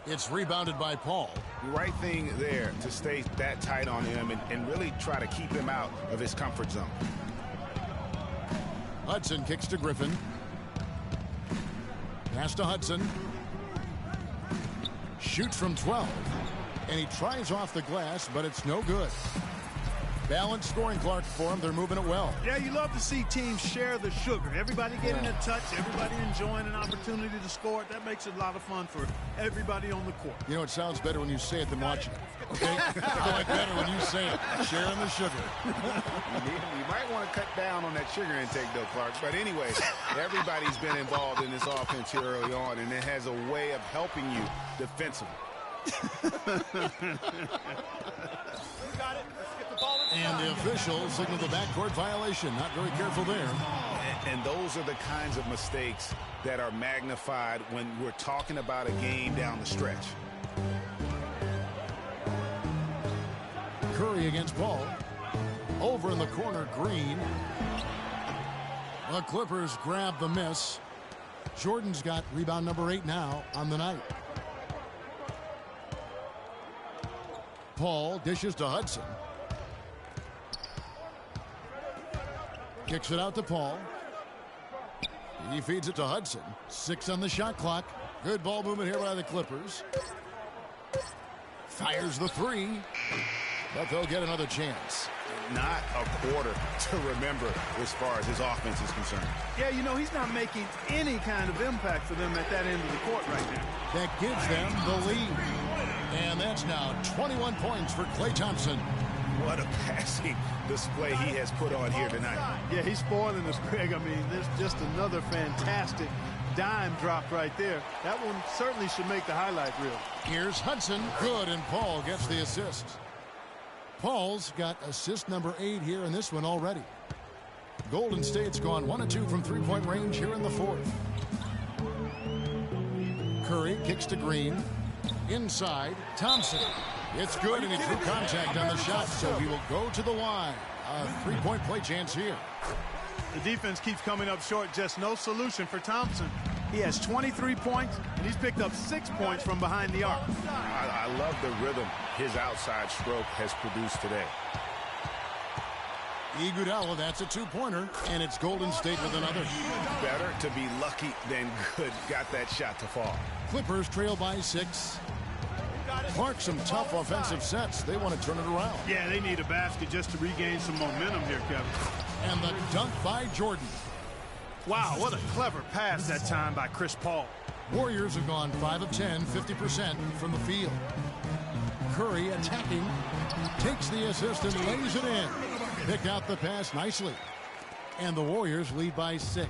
It's rebounded by Paul. The right thing there to stay that tight on him and really try to keep him out of his comfort zone. Hudson kicks to Griffin. Pass to Hudson. Shoots from 12. And he tries off the glass, but it's no good. Balanced scoring, Clark, for him. They're moving it well. Yeah, you love to see teams share the sugar. Everybody getting a touch, everybody enjoying an opportunity to score. That makes it a lot of fun for everybody on the court. You know, it sounds better when you say it than watching it. Okay? I like better when you say it. Sharing the sugar. You might want to cut down on that sugar intake, though, Clark. But anyway, everybody's been involved in this offense here early on, and it has a way of helping you defensively. And the officials signal the backcourt violation. Not very careful there. And those are the kinds of mistakes that are magnified when we're talking about a game down the stretch. Curry against Paul. Over in the corner, Green. The Clippers grab the miss. Jordan's got rebound number 8 now on the night. Paul dishes to Hudson. Kicks it out to Paul. He feeds it to Hudson. 6 on the shot clock. Good ball movement here by the Clippers. Fires the 3. But they'll get another chance. Not a quarter to remember as far as his offense is concerned. Yeah, you know, he's not making any kind of impact for them at that end of the court right now. That gives them the lead. And that's now 21 points for Klay Thompson. What a passing display he has put on here tonight. Yeah, he's spoiling us, Greg. I mean, there's just another fantastic dime drop right there. That one certainly should make the highlight reel. Here's Hudson. Good, and Paul gets the assist. Paul's got assist number 8 here in this one already. Golden State's gone 1 of 2 from three-point range here in the fourth. Curry kicks to Green. Inside, Thompson. It's good, and he drew contact on the shot, so he will go to the line. A three-point play chance here. The defense keeps coming up short. Just no solution for Thompson. He has 23 points, and he's picked up 6 points from behind the arc. I love the rhythm his outside stroke has produced today. Iguodala, that's a two-pointer, and it's Golden State with another. Better to be lucky than good. Got that shot to fall. Clippers trail by 6. Clark, some tough offensive sets. They want to turn it around. Yeah, they need a basket just to regain some momentum here, Kevin. And the dunk by Jordan. Wow, what a clever pass that time by Chris Paul. Warriors have gone 5 of 10, 50% from the field. Curry attacking, takes the assist and lays it in. Picked out the pass nicely. And the Warriors lead by 6.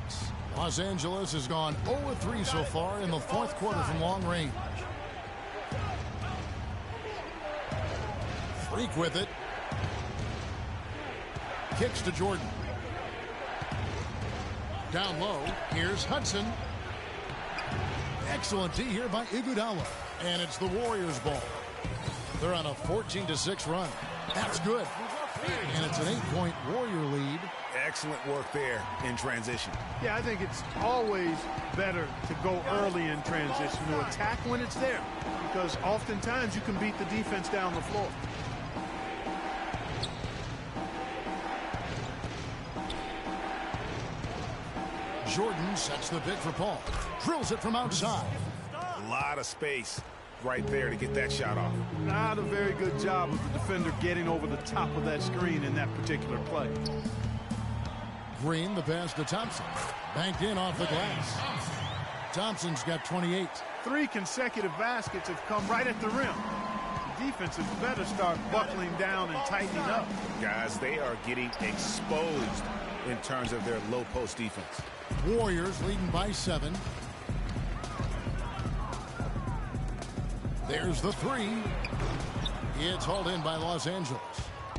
Los Angeles has gone 0 of 3 so far in the fourth quarter from long range. Freak with it. Kicks to Jordan. Down low, here's Hudson. Excellent D here by Iguodala. And it's the Warriors' ball. They're on a 14-6 run. That's good. And it's an 8-point Warrior lead. Excellent work there in transition. Yeah, I think it's always better to go early in transition, to attack when it's there, because oftentimes you can beat the defense down the floor. Jordan sets the pick for Paul. Drills it from outside. A lot of space right there to get that shot off. Not a very good job of the defender getting over the top of that screen in that particular play. Green, the pass to Thompson. Banked in off the glass. Thompson's got 28. 3 consecutive baskets have come right at the rim. The defense has better start buckling down and tightening up. Guys, they are getting exposed in terms of their low post defense. Warriors leading by 7. There's the 3. It's hauled in by Los Angeles.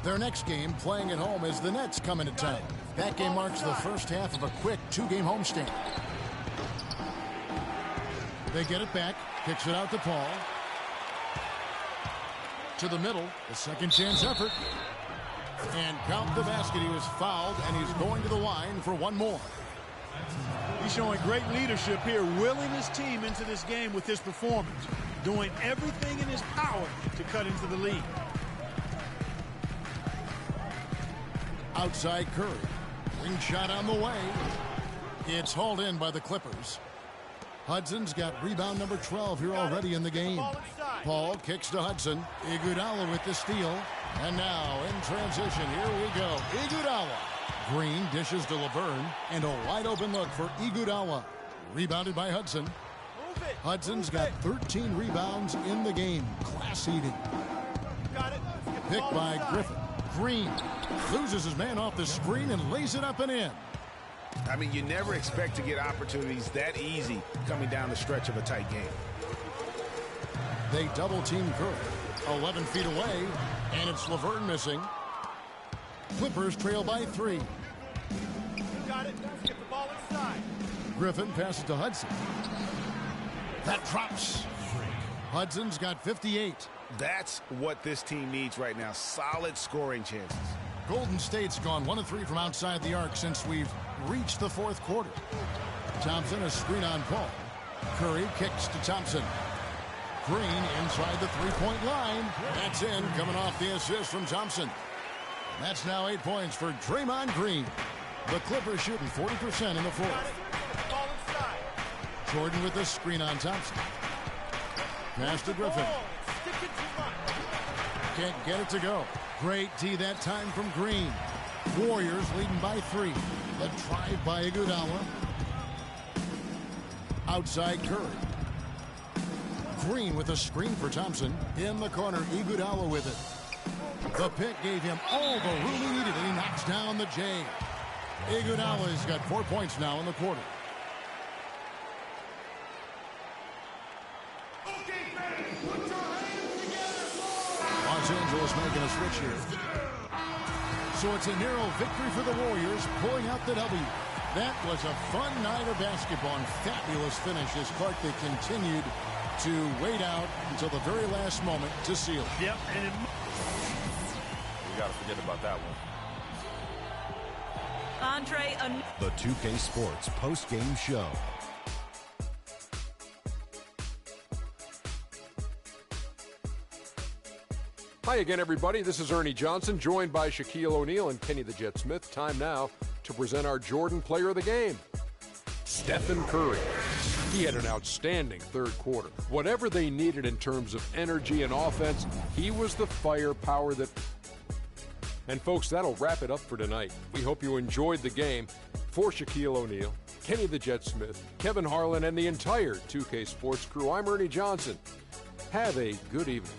Their next game, playing at home, as the Nets come into town. That game marks the first half of a quick 2-game homestand. They get it back. Kicks it out to Paul. To the middle. The second chance effort. And count the basket. He was fouled, and he's going to the line for one more. He's showing great leadership here, willing his team into this game with his performance, doing everything in his power to cut into the lead. Outside Curry. Ring shot on the way. It's hauled in by the Clippers. Hudson's got rebound number 12 here already in the game. Paul kicks to Hudson. Iguodala with the steal. And now in transition, here we go. Iguodala. Green dishes to Laverne, and a wide open look for Iguodala. Rebounded by Hudson. Hudson's got 13 rebounds in the game. Class eating. Picked by Griffin. Green loses his man off the screen and lays it up and in. I mean, you never expect to get opportunities that easy coming down the stretch of a tight game. They double team Curry. 11 feet away, and it's Laverne missing. Clippers trail by 3. Got it. Get the ball inside. Griffin passes to Hudson. That drops. Hudson's got 58. That's what this team needs right now. Solid scoring chances. Golden State's gone 1 of 3 from outside the arc since we've reached the fourth quarter. Thompson, a screen on Paul. Curry kicks to Thompson. Green inside the three-point line. That's in, coming off the assist from Thompson. That's now 8 points for Draymond Green. The Clippers shooting 40% in the fourth. Jordan with the screen on Thompson. Pass to Griffin. Can't get it to go. Great D that time from Green. Warriors leading by 3. The drive by Iguodala. Outside Curry. Green with a screen for Thompson. In the corner, Iguodala with it. The pick gave him all the room he needed, and he knocks down the J. Iguodala's got 4 points now in the quarter. Los Angeles making a switch here. So it's a narrow victory for the Warriors, pulling out the W. That was a fun night of basketball and fabulous finish as Clark, they continued to wait out until the very last moment to seal. Yep, and We got to forget about that one. Andre, The 2K Sports post-game show. Hi again, everybody. This is Ernie Johnson, joined by Shaquille O'Neal and Kenny the Jet Smith. Time now to present our Jordan Player of the Game, Stephen Curry. He had an outstanding third quarter. Whatever they needed in terms of energy and offense, he was the firepower that... And folks, that'll wrap it up for tonight. We hope you enjoyed the game. For Shaquille O'Neal, Kenny the Jet Smith, Kevin Harlan, and the entire 2K Sports crew, I'm Ernie Johnson. Have a good evening.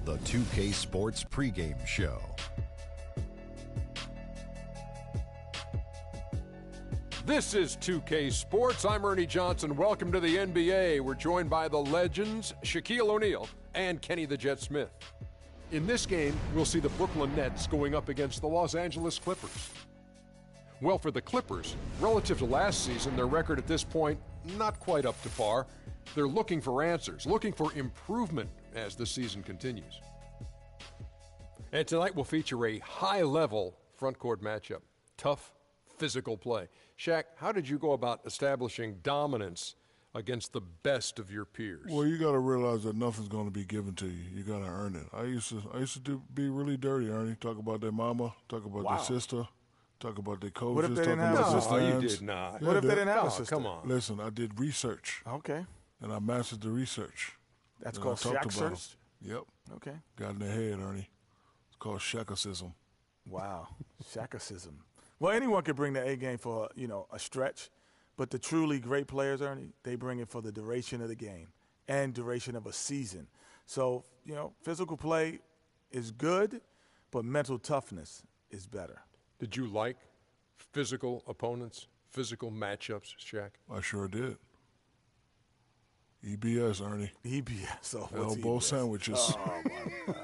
The 2K Sports pregame show. This is 2K Sports. I'm Ernie Johnson. Welcome to the NBA. We're joined by the legends, Shaquille O'Neal and Kenny the Jet Smith. In this game, we'll see the Brooklyn Nets going up against the Los Angeles Clippers. Well, for the Clippers, relative to last season, their record at this point, not quite up to par. They're looking for answers, looking for improvement as the season continues. And tonight will feature a high-level front-court matchup. Tough, physical play. Shaq, how did you go about establishing dominance against the best of your peers? Well, you got to realize that nothing's going to be given to you. You got to earn it. I used to be really dirty, Ernie. Talk about their mama, talk about their sister, talk about their coaches. What if they didn't have about a sister? their You fans. did not. Yeah, What if they I did. didn't have a sister? Come on. Listen, I did research. Okay. And I mastered the research. That's And called I talked Shaq about 'em. search? Yep. Okay. Got in their head, Ernie. It's called Shaqacism. Wow. Shaqacism. Well, anyone could bring the A game for, a stretch. But the truly great players, Ernie, they bring it for the duration of the game and duration of a season. So, physical play is good, but mental toughness is better. Did you like physical opponents, physical matchups, Shaq? I sure did. EBS, Ernie. EBS. Oh, what's Elbow EBS? sandwiches. Oh, my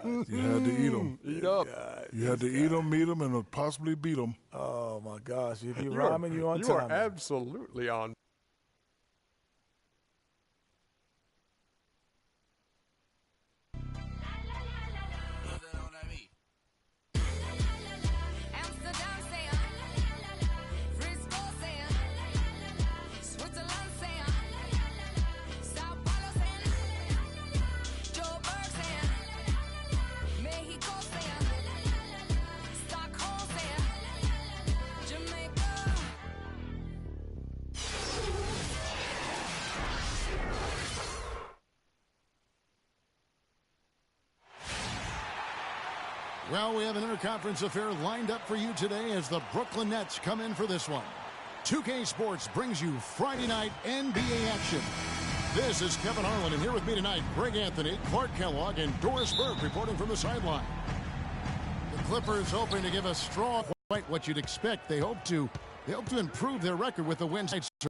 God. You had to eat them. Eat up. You had to eat them, meet them, and possibly beat them. Oh, my gosh. If you're rhyming, you're on time. You are absolutely on. Well, we have an interconference affair lined up for you today as the Brooklyn Nets come in for this one. 2K Sports brings you Friday night NBA action. This is Kevin Harlan, and here with me tonight, Greg Anthony, Clark Kellogg, and Doris Burke reporting from the sideline. The Clippers hoping to give a strong, quite what you'd expect. They hope to improve their record with the wins.